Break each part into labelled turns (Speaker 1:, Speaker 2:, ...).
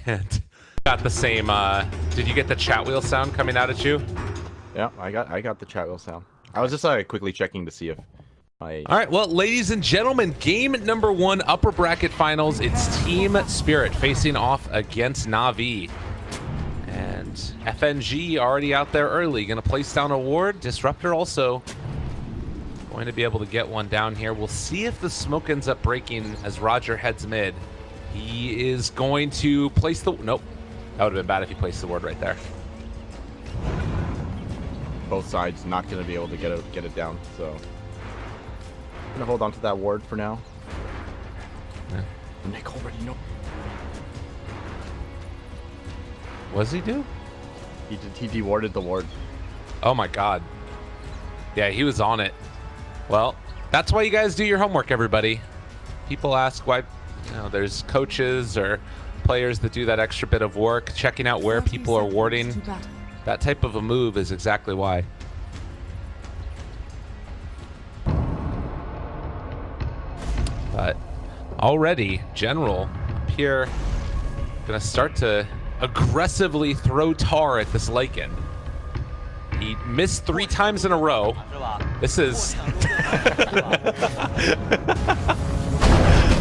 Speaker 1: And got the same, did you get the chat wheel sound coming out at you?
Speaker 2: Yeah, I got the chat wheel sound. I was just quickly checking to see if I...
Speaker 1: All right, well, ladies and gentlemen, game number 1, upper bracket finals. It's Team Spirit facing off against NaVi. And FNG already out there early, gonna place down a ward. Disruptor also going to be able to get one down here. We'll see if the smoke ends up breaking as Roger heads mid. He is going to place the... Nope. That would have been bad if he placed the ward right there.
Speaker 2: Both sides not going to be able to get it down, so... I'm going to hold on to that ward for now.
Speaker 1: Yeah.
Speaker 2: Nick already know.
Speaker 1: What does he do?
Speaker 2: He dewarded the ward.
Speaker 1: Oh my god. Yeah, he was on it. Well, that's why you guys do your homework, everybody. People ask why, you know, there's coaches or players that do that extra bit of work, checking out where people are warding. That type of a move is exactly why. But already, General up here gonna start to aggressively throw tar at this Lycan. He missed 3 times in a row. This is...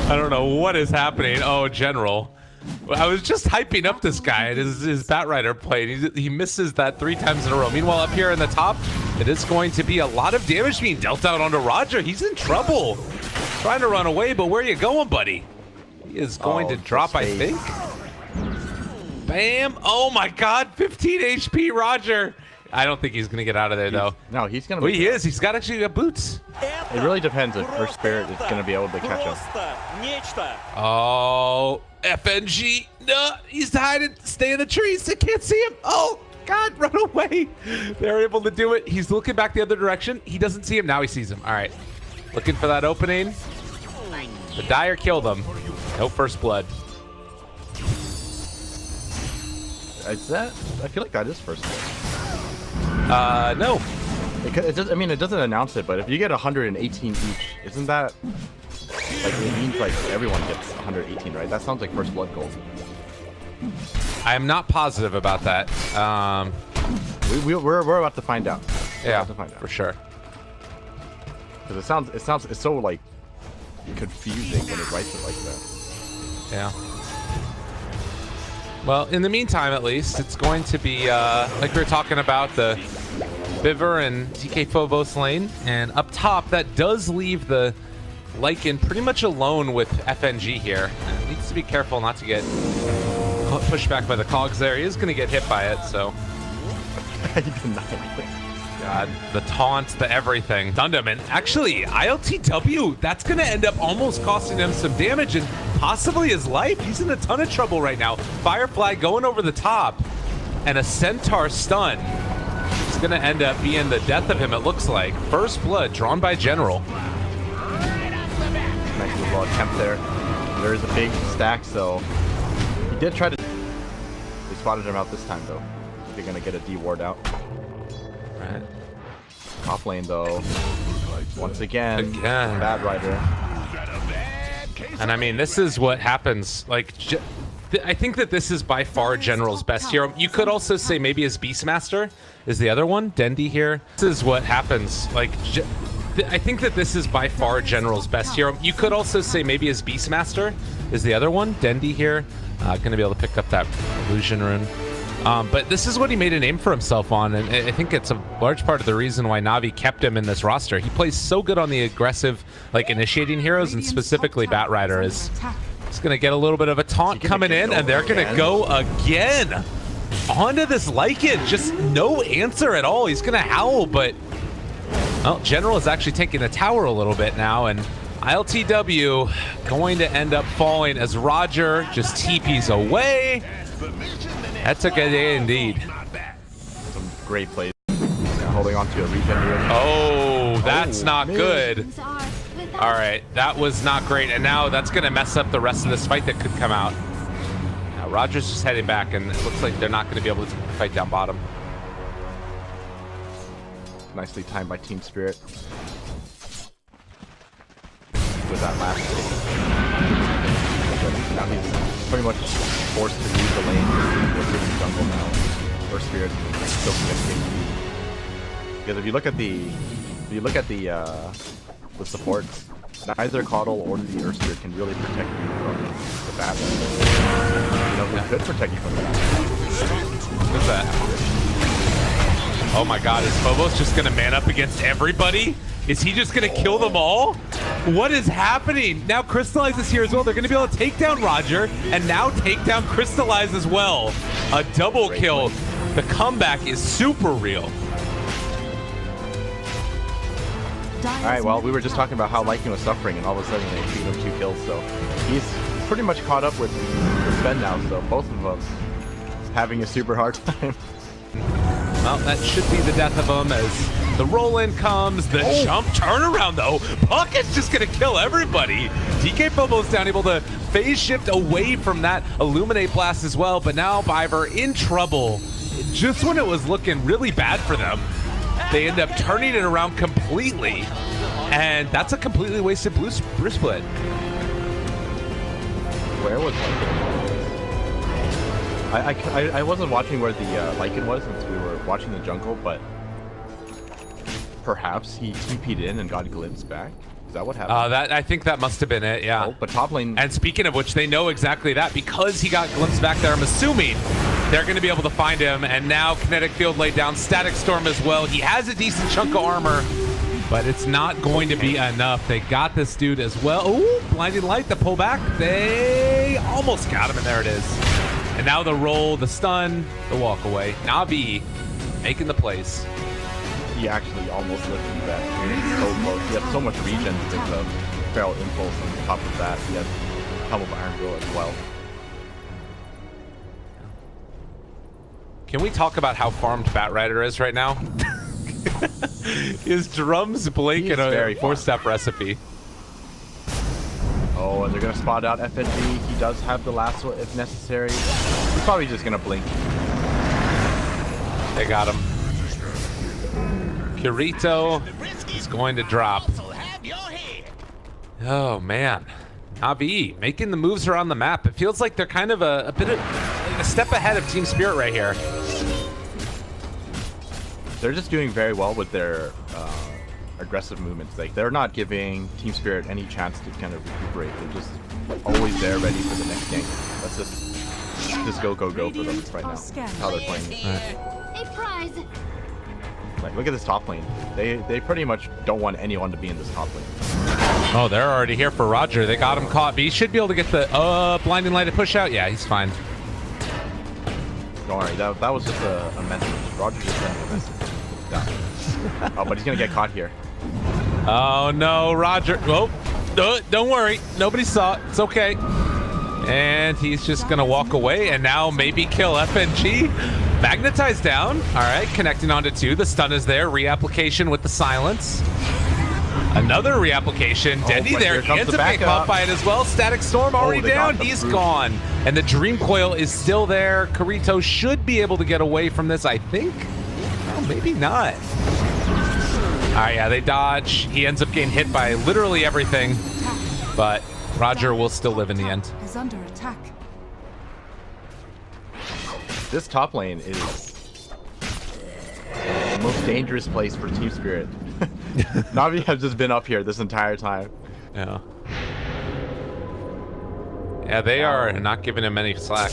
Speaker 1: I don't know what is happening. Oh, General. I was just hyping up this guy and his Batrider play. He misses that 3 times in a row. Meanwhile, up here in the top, it is going to be a lot of damage being dealt out onto Roger. He's in trouble. Trying to run away, but where are you going, buddy? He is going to drop, I think. Bam. Oh, my God. 15 HP, Roger. I don't think he's going to get out of there, though.
Speaker 2: No, he's going to...
Speaker 1: Well, he is. He's got actually got boots.
Speaker 2: It really depends if First Spirit is going to be able to catch him.
Speaker 1: Oh, FNG. No, he's hiding. Stay in the trees. They can't see him. Oh, God, run away. They're able to do it. He's looking back the other direction. He doesn't see him. Now he sees him. All right. Looking for that opening. The Dire killed him. No first blood.
Speaker 2: Is that... I feel like that is first blood.
Speaker 1: No.
Speaker 2: It does, I mean, it doesn't announce it, but if you get 118 each, isn't that like it means like everyone gets 118, right? That sounds like first blood gold.
Speaker 1: I am not positive about that.
Speaker 2: We're about to find out.
Speaker 1: Yeah, for sure.
Speaker 2: Because it's so like confusing when it writes it like that.
Speaker 1: Yeah. Well, in the meantime, at least, it's going to be, like we were talking about, the Biver and TK Phobos lane. And up top, that does leave the Lycan pretty much alone with FNG here. And needs to be careful not to get pushed back by the cogs there. He is going to get hit by it, so...
Speaker 2: He denied it.
Speaker 1: God, the taunt, the everything. Dundam, and actually, ILTW, that's going to end up almost costing him some damage and possibly his life. He's in a ton of trouble right now. Firefly going over the top, and a Centaur stun. It's going to end up being the death of him, it looks like. First blood drawn by General.
Speaker 2: Nice little attempt there. There is a big stack, so he did try to... They spotted him out this time, though. They're going to get a D ward out.
Speaker 1: Right.
Speaker 2: Top lane though, once again, Batrider.
Speaker 1: And I mean, this is what happens. Like, I think that this is by far General's best hero. You could also say maybe his Beastmaster is the other one. Dendi here. This is what happens. Like, I think that this is by far General's best hero. You could also say maybe his Beastmaster is the other one. Dendi here, going to be able to pick up that illusion rune. But this is what he made a name for himself on, and I think it's a large part of the reason why NaVi kept him in this roster. He plays so good on the aggressive, like, initiating heroes, and specifically Batrider is going to get a little bit of a taunt coming in, and they're going to go again onto this Lycan. Just no answer at all. He's going to howl, but well, General is actually taking the tower a little bit now, and ILTW going to end up falling as Roger just TPs away. That's a good day indeed.
Speaker 2: Some great plays. Holding on to a regen.
Speaker 1: Oh, that's not good. All right, that was not great. And now that's going to mess up the rest of this fight that could come out. Now, Roger's just heading back, and it looks like they're not going to be able to fight down bottom.
Speaker 2: Nicely timed by Team Spirit. With that last Now he's pretty much forced to leave the lane. We're taking jungle now. Or Spirit still committing. Because if you look at the supports, neither Caudle or the Earth Spirit can really protect you from the bat. You know who could protect you from the bat?
Speaker 1: What's that? Oh my god, is Phobos just gonna man up against everybody? Is he just gonna kill them all? What is happening? Now Crystallize is here as well. They're gonna be able to take down Roger and now take down Crystallize as well. A double kill. The comeback is super real.
Speaker 2: Alright, well, we were just talking about how Lycan was suffering, and all of a sudden they beat him 2 kills, so he's pretty much caught up with Sven now, so both of us having a super hard time.
Speaker 1: Well, that should be the death of him as the roll-in comes, the jump turnaround though. Puck is just gonna kill everybody. DK Phobos down, able to phase shift away from that Illuminate Blast as well, but now Biver in trouble. Just when it was looking really bad for them, they end up turning it around completely, and that's a completely wasted blue split.
Speaker 2: Where was Lycan? I wasn't watching where the Lycan was since we were watching the jungle, but perhaps he TP'd in and got a glimpse back. Is that what happened?
Speaker 1: I think that must have been it, yeah.
Speaker 2: Oh, but top lane...
Speaker 1: And speaking of which, they know exactly that because he got glimpsed back there. I'm assuming they're going to be able to find him, and now Kinetic Field laid down, Static Storm as well. He has a decent chunk of armor, but it's not going to be enough. They got this dude as well. Ooh, Blinding Light, the pullback. They almost got him, and there it is. And now the roll, the stun, the walk away. NaVi making the plays.
Speaker 2: He actually almost lifted that. He's so close. He has so much regen with the Feral Impulse on top of that. He has Helm of Iron Will as well.
Speaker 1: Can we talk about how farmed Batrider is right now? His drums blink in a 4-step recipe.
Speaker 2: Oh, and they're gonna spot out FNG. He does have the lasso if necessary. He's probably just gonna blink.
Speaker 1: They got him. Kirito is going to drop. Oh man, NaVi making the moves around the map. It feels like they're kind of a bit of a step ahead of Team Spirit right here.
Speaker 2: They're just doing very well with their aggressive movements. Like, they're not giving Team Spirit any chance to kind of recuperate. They're just always there, ready for the next gank. That's just go for them right now. That's how they're playing it.
Speaker 3: A prize.
Speaker 2: Like, look at this top lane. They pretty much don't want anyone to be in this top lane.
Speaker 1: Oh, they're already here for Roger. They got him caught, but he should be able to get the Blinding Light to push out. Yeah, he's fine.
Speaker 2: Don't worry, that was just a message. Roger just sent me a message. Oh, but he's gonna get caught here.
Speaker 1: Oh no, Roger. Oh, don't worry. Nobody saw it. It's okay. And he's just gonna walk away and now maybe kill FNG. Magnetized down. All right, connecting onto 2. The stun is there. Reapplication with the silence. Another reapplication. Dendy there. He ends up getting caught by it as well. Static Storm already down. He's gone. And the Dream Coil is still there. Kirito should be able to get away from this, I think. Well, maybe not. All right, yeah, they dodge. He ends up getting hit by literally everything. But Roger will still live in the end.
Speaker 4: Is under attack.
Speaker 2: This top lane is the most dangerous place for Team Spirit. NaVi has just been up here this entire time.
Speaker 1: Yeah. Yeah, they are not giving him any slack.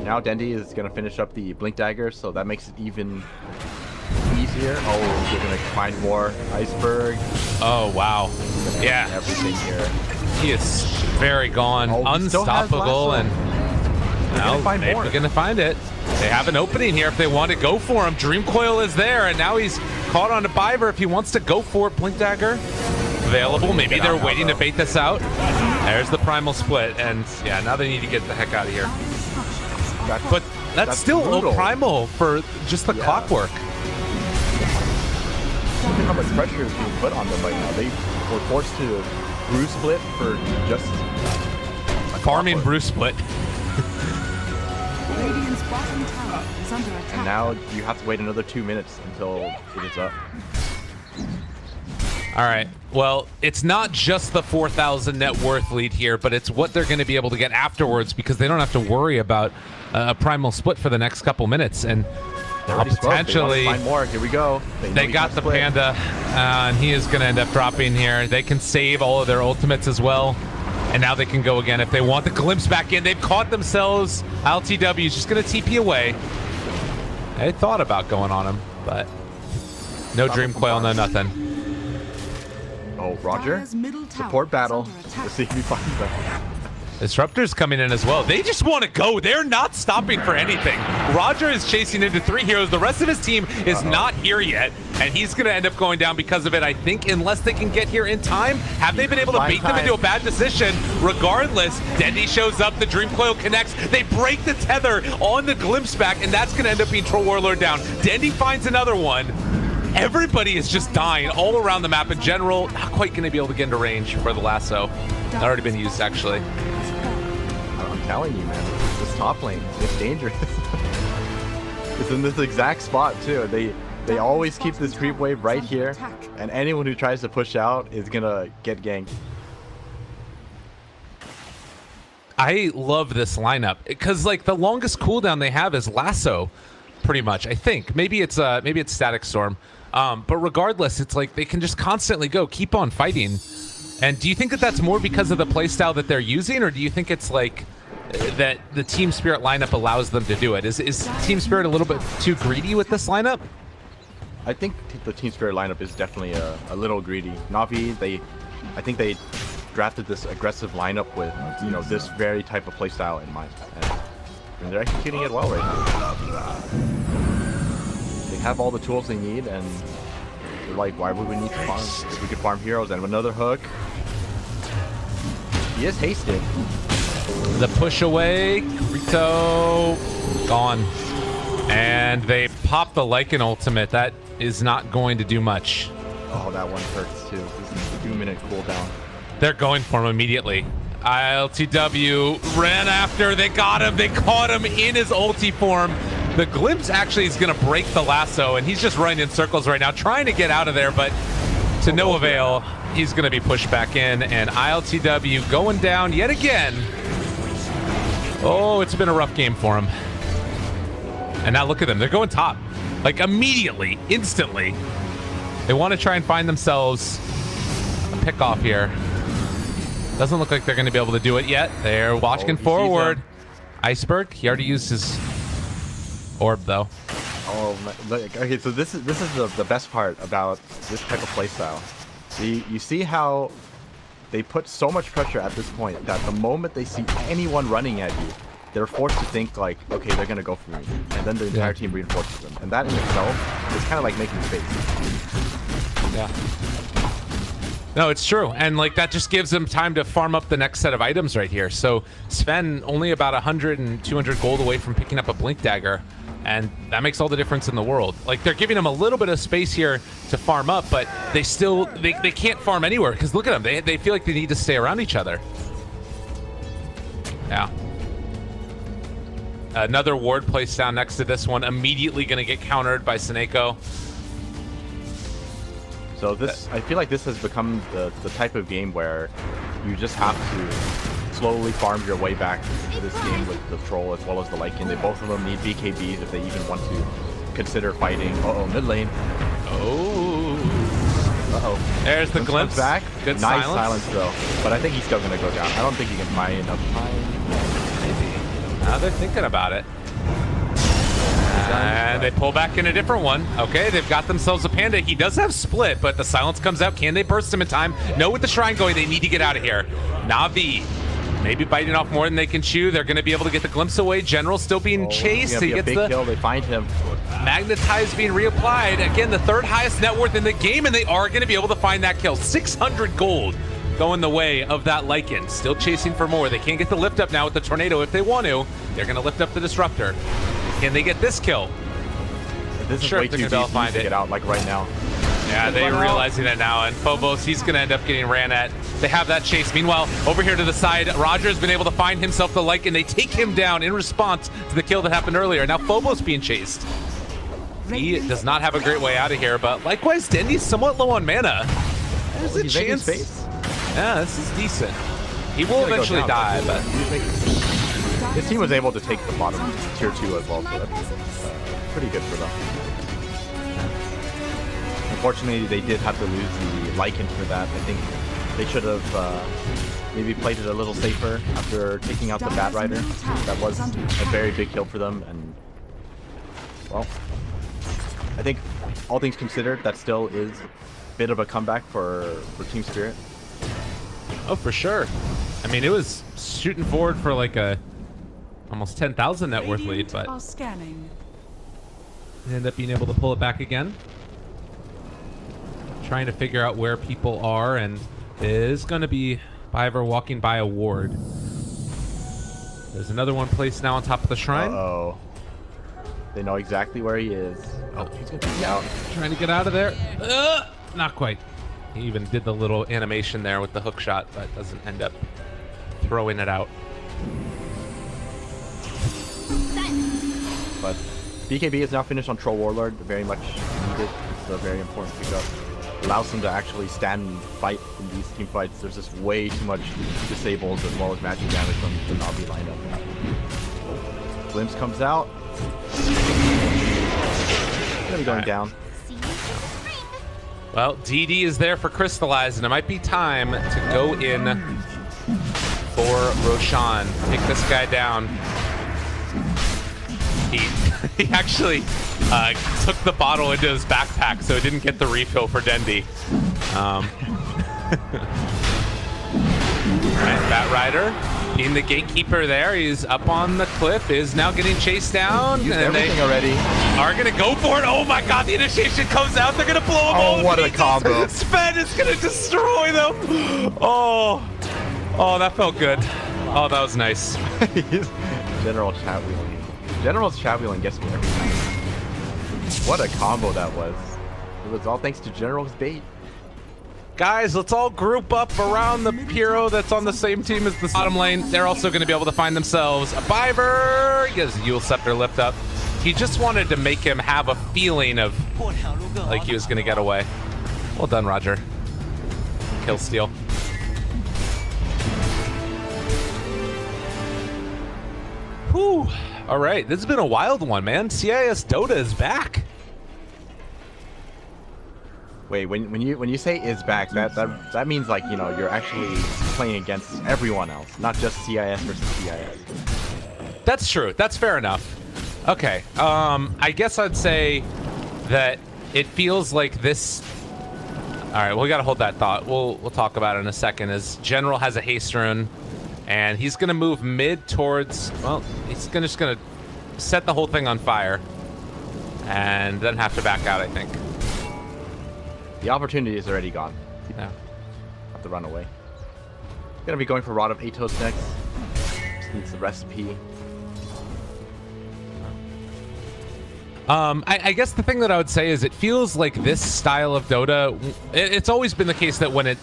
Speaker 2: Now Dendy is going to finish up the Blink Dagger, so that makes it even easier. Oh, we're going to find more Iceberg.
Speaker 1: Oh, wow. Yeah.
Speaker 2: Everything here.
Speaker 1: He is very gone. Unstoppable. And now they're going to find it. They have an opening here if they want to go for him. Dream Coil is there, and now he's caught on a Biver if he wants to go for it. Blink Dagger available. Maybe they're waiting to bait this out. There's the Primal Split, and yeah, now they need to get the heck out of here. But that's still low Primal for just the clockwork.
Speaker 2: Look at how much pressure is being put on them right now. They were forced to brew split for just
Speaker 1: farming brew split.
Speaker 4: Radiant's bottom tower is under attack.
Speaker 2: And now you have to wait another 2 minutes until it is up.
Speaker 1: All right. Well, it's not just the 4,000 net worth lead here, but it's what they're going to be able to get afterwards because they don't have to worry about a primal split for the next couple minutes. And potentially
Speaker 2: find more. Here we go.
Speaker 1: They got the split. Panda, and he is going to end up dropping here. They can save all of their ultimates as well. And now they can go again if they want the glimpse back in. They've caught themselves. LTW is just going to TP away. They thought about going on him, but no Dream Coil, no nothing.
Speaker 2: Oh, Roger. Support battle. Let's see if he finds them.
Speaker 1: Disruptor's coming in as well. They just want to go. They're not stopping for anything. Roger is chasing into 3 heroes. The rest of his team is not here yet, and he's going to end up going down because of it, I think, unless they can get here in time. Have they been able to bait them into a bad decision? Regardless, Dendy shows up. The Dream Coil connects. They break the tether on the glimpse back, and that's going to end up being Troll Warlord down. Dendy finds another one. Everybody is just dying all around the map in general. Not quite going to be able to get into range for the lasso. It's already been used, actually.
Speaker 2: I'm telling you, man, this top lane, it's dangerous. It's in this exact spot, too. They always keep this creep wave right here, and anyone who tries to push out is going to get ganked.
Speaker 1: I love this lineup because, like, the longest cooldown they have is lasso, pretty much. I think maybe it's Static Storm. But regardless, it's like they can just constantly go, keep on fighting. And do you think that that's more because of the playstyle that they're using, or do you think it's like that the Team Spirit lineup allows them to do it? Is Team Spirit a little bit too greedy with this lineup?
Speaker 2: I think the Team Spirit lineup is definitely a little greedy. NaVi, I think they drafted this aggressive lineup with, you know, this very type of playstyle in mind. And they're executing it well right now. They have all the tools they need, and they're like, why would we need to farm? If we could farm heroes and another hook. He is hasted.
Speaker 1: The push away, Rito, gone. And they pop the Lycan ultimate. That is not going to do much.
Speaker 2: Oh, that one hurts too. This is a 2-minute cooldown.
Speaker 1: They're going for him immediately. ILTW ran after, they got him, they caught him in his ulti form. The glimpse actually is gonna break the lasso, and he's just running in circles right now, trying to get out of there, but to no avail. He's gonna be pushed back in, and ILTW going down yet again. Oh, it's been a rough game for him. And now look at them, they're going top. Like immediately, instantly. They want to try and find themselves a pick off here. Doesn't look like they're going to be able to do it yet. They're walking forward. Iceberg, he already used his orb though.
Speaker 2: Oh, okay, so this is the best part about this type of playstyle. You see how they put so much pressure at this point that the moment they see anyone running at you, they're forced to think like, okay, they're gonna go for me, and then the entire team reinforces them, and that in itself is kind of like making space.
Speaker 1: Yeah. No, it's true, and like that just gives them time to farm up the next set of items right here. So Sven only about 100 and 200 gold away from picking up a Blink Dagger, and that makes all the difference in the world. Like they're giving them a little bit of space here to farm up, but they still they can't farm anywhere because look at them, they feel like they need to stay around each other. Yeah. Another ward placed down next to this one, immediately going to get countered by Seneko.
Speaker 2: So this, I feel like this has become the type of game where you just have to slowly farm your way back into this game with the Troll as well as the Lycan. They both of them need BKBs if they even want to consider fighting. Uh-oh, mid lane.
Speaker 1: Oh.
Speaker 2: Uh-oh.
Speaker 1: There's the glimpse.
Speaker 2: Back.
Speaker 1: Good
Speaker 2: nice silence though. But I think he's still going to go down. I don't think he can buy enough time.
Speaker 1: Maybe. Now they're thinking about it. And they pull back in a different one. Okay, they've got themselves a Panda. He does have split, but the silence comes out. Can they burst him in time? No, with the shrine going, they need to get out of here. NaVi, maybe biting off more than they can chew. They're going to be able to get the glimpse away. General still being chased.
Speaker 2: He gets the kill. They find him.
Speaker 1: Magnetize being reapplied. Again, the third highest net worth in the game, and they are going to be able to find that kill. 600 gold going the way of that Lycan. Still chasing for more. They can't get the lift up now with the tornado if they want to. They're going to lift up the disruptor. Can they get this kill?
Speaker 2: This is way too easy to get out, like right now.
Speaker 1: Yeah, they're realizing it now, and Phobos, he's going to end up getting ran at. They have that chase. Meanwhile, over here to the side, Roger's been able to find himself the Lycan. They take him down in response to the kill that happened earlier. Now Phobos being chased. He does not have a great way out of here, but likewise, Dendy's somewhat low on mana. there's a
Speaker 2: He's making
Speaker 1: chance.
Speaker 2: space.
Speaker 1: Yeah, this is decent. He will
Speaker 2: He's gonna go
Speaker 1: eventually
Speaker 2: down,
Speaker 1: die,
Speaker 2: but
Speaker 1: but
Speaker 2: he's making space. His team was able to take the bottom tier 2 as well, so that's pretty good for them. Unfortunately, they did have to lose the Lycan for that. I think they should have maybe played it a little safer after taking out the Bat Rider. That was a very big kill for them, and well, I think all things considered, that still is a bit of a comeback for Team Spirit.
Speaker 1: oh, for sure. I mean, it was shooting forward for like a almost 10,000 net worth lead, but
Speaker 4: Are scanning.
Speaker 1: they end up being able to pull it back again. Trying to figure out where people are, and is going to be Biver walking by a ward. There's another one placed now on top of the shrine.
Speaker 2: Uh-oh. They know exactly where he is. Oh, he's gonna be out.
Speaker 1: Trying to get out of there. Not quite. He even did the little animation there with the hook shot, but doesn't end up throwing it out.
Speaker 2: But BKB is now finished on Troll Warlord. Very much needed. It's a very important pickup. Allows them to actually stand and fight in these team fights. There's just way too much disables as well as magic damage from the NaVi lineup. Glimpse comes out. Gonna be going down.
Speaker 1: Well, DD is there for Crystallize, and it might be time to go in for Roshan. Take this guy down. He actually took the bottle into his backpack, so he didn't get the refill for Dendi. Right, Bat Rider being the gatekeeper there. He's up on the cliff, is now getting chased down.
Speaker 2: Used
Speaker 1: and
Speaker 2: everything
Speaker 1: they
Speaker 2: already.
Speaker 1: are going to go for it. Oh my god, the initiation comes out. They're going to blow him all.
Speaker 2: Oh, what a combo.
Speaker 1: Sven is going to destroy them. Oh, that felt good. Oh, that was nice.
Speaker 2: General chat wheeling. General's chat wheeling gets me every time. What a combo that was. It was all thanks to General's bait.
Speaker 1: Guys, let's all group up around the hero that's on the same team as the bottom lane. They're also going to be able to find themselves a Biver. He has Yule Scepter lift up. He just wanted to make him have a feeling of like he was going to get away. Well done, Roger. Kill steal. Whew. All right, this has been a wild one, man. CIS Dota is back.
Speaker 2: Wait, when you say is back, that means like, you know, you're actually playing against everyone else, not just CIS versus CIS.
Speaker 1: That's true. That's fair enough. Okay. I guess I'd say that it feels like this. All right, we got to hold that thought. We'll talk about it in a second. As General has a haste rune, and he's gonna move mid towards. Well, he's just gonna set the whole thing on fire, and then have to back out, I think.
Speaker 2: The opportunity is already gone.
Speaker 1: Yeah.
Speaker 2: Have to run away. Gonna be going for Rod of Atos next. Just needs the recipe.
Speaker 1: I guess the thing that I would say is it feels like this style of Dota, it's always been the case that when it's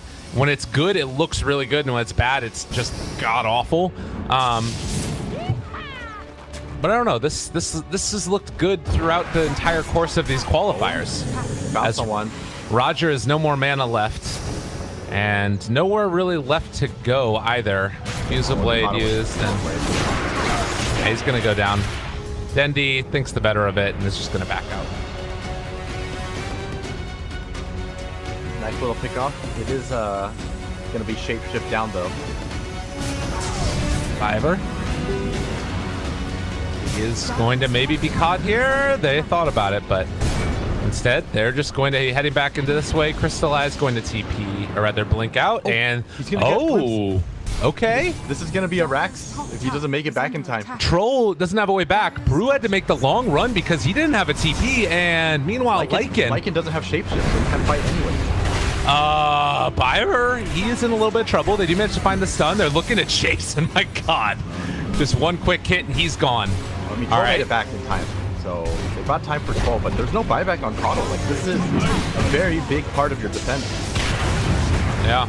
Speaker 1: good, it looks really good, and when it's bad, it's just god-awful. But I don't know, this has looked good throughout the entire course of these qualifiers.
Speaker 2: Bounce on one.
Speaker 1: Roger has no more mana left, and nowhere really left to go either. Fusil Blade used, and yeah, he's gonna go down. Dendi thinks the better of it and is just gonna back out.
Speaker 2: Nice little pickoff. It is gonna be shapeshift down though.
Speaker 1: Biver. He is going to maybe be caught here. They thought about it, but instead they're just going to be heading back into this way. Crystallize going to TP, or rather blink out, and
Speaker 2: he's gonna get Glimpse.
Speaker 1: Okay.
Speaker 2: This is gonna be a Rax if he doesn't make it back in time.
Speaker 1: Troll doesn't have a way back. Brew had to make the long run because he didn't have a TP, and meanwhile
Speaker 2: Lycan doesn't have shapeshift, so he can't fight anyway.
Speaker 1: Biver, he is in a little bit of trouble. They do manage to find the stun. They're looking to chase, and my god. Just one quick hit and he's gone.
Speaker 2: I mean, Troll made it back in time. So they bought time for Troll, but there's no buyback on Coddle. Like, this is a very big part of your defense.
Speaker 1: Yeah.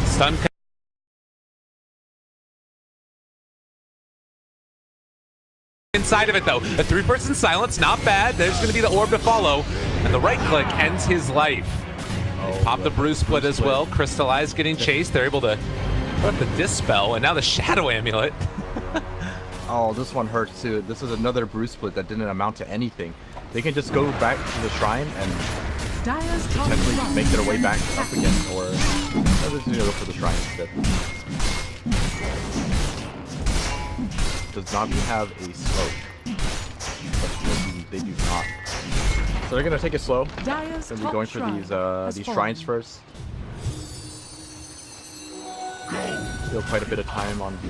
Speaker 1: Stun. Inside of it, though. A three-person silence, not bad. There's going to be the orb to follow. And the right click ends his life. Pop the Bruise Split as well. Crystallize getting chased. They're able to put the Dispel, and now the Shadow Amulet.
Speaker 2: Oh, this one hurts too. This is another Bruise Split that didn't amount to anything. They can just go back to the shrine and potentially make their way back up again, or they're just gonna go for the shrine instead. Does NaVi have a slow? They do not. So they're gonna take it slow. Gonna be going for these shrines first. Still quite a bit of time on the.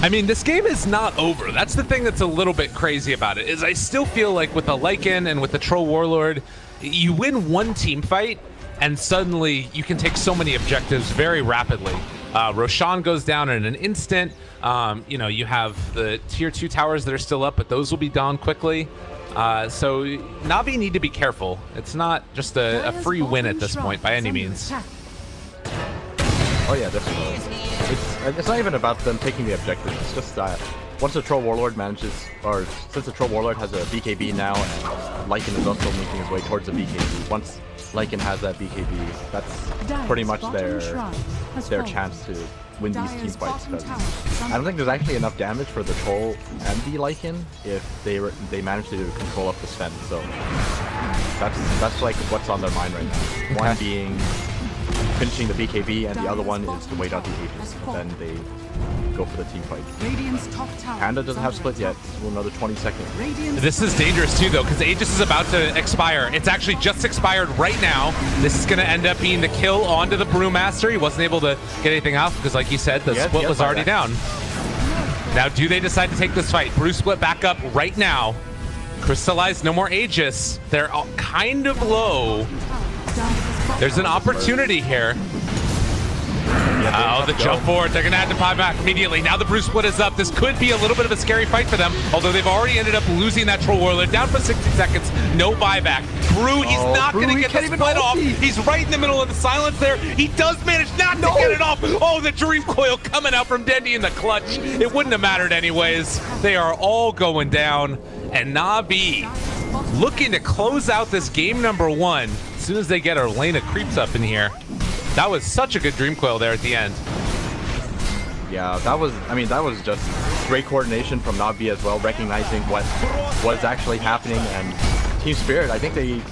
Speaker 1: I mean, this game is not over. That's the thing that's a little bit crazy about it, is I still feel like with the Lycan and with the Troll Warlord, you win one team fight, and suddenly you can take so many objectives very rapidly. Roshan goes down in an instant. You know, you have the tier 2 towers that are still up, but those will be down quickly. So NaVi need to be careful. It's not just a free win at this point by any means.
Speaker 2: Oh yeah, definitely. It's not even about them taking the objective. It's just that once the Troll Warlord manages, or since the Troll Warlord has a BKB now, and Lycan is also making his way towards the BKB. Once Lycan has that BKB, that's pretty much their chance to win these team fights. Because I don't think there's actually enough damage for the Troll and the Lycan if they manage to control up the Sven. So that's like what's on their mind right now. One being finishing the BKB, and the other one is to wait out the Aegis, and then they go for the team fight. Panda doesn't have split yet, so another 20 seconds.
Speaker 1: This is dangerous too, though, because Aegis is about to expire. It's actually just expired right now. This is going to end up being the kill onto the Brewmaster. He wasn't able to get anything out because, like you said, the split was already down. Now, do they decide to take this fight? Brew split back up right now. Crystallize, no more Aegis. They're kind of low. There's an opportunity here. Oh, the jump forward. They're going to have to pop back immediately. Now the Bruce Split is up. This could be a little bit of a scary fight for them, although they've already ended up losing that Troll Warlord. Down for 60 seconds. No buyback. Brew, he's not going to get the split off. He's right in the middle of the silence there. He does manage not to get it off. Oh, the Dream Coil coming out from Dendy in the clutch. It wouldn't have mattered anyways. They are all going down. And NaVi looking to close out this game number 1 as soon as they get Elena creeps up in here. That was such a good Dream Coil there at the end.
Speaker 2: Yeah, that was just great coordination from NaVi as well, recognizing what's actually happening, and Team Spirit, I think they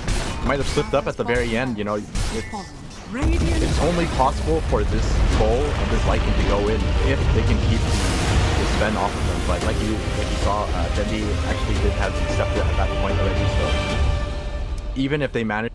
Speaker 2: might have slipped up at the very end. You know, it's only possible for this Troll and this Lycan to go in if they can keep the Sven off of them. But like you saw, Dendy actually did have the Scepter at that point already, so even if they manage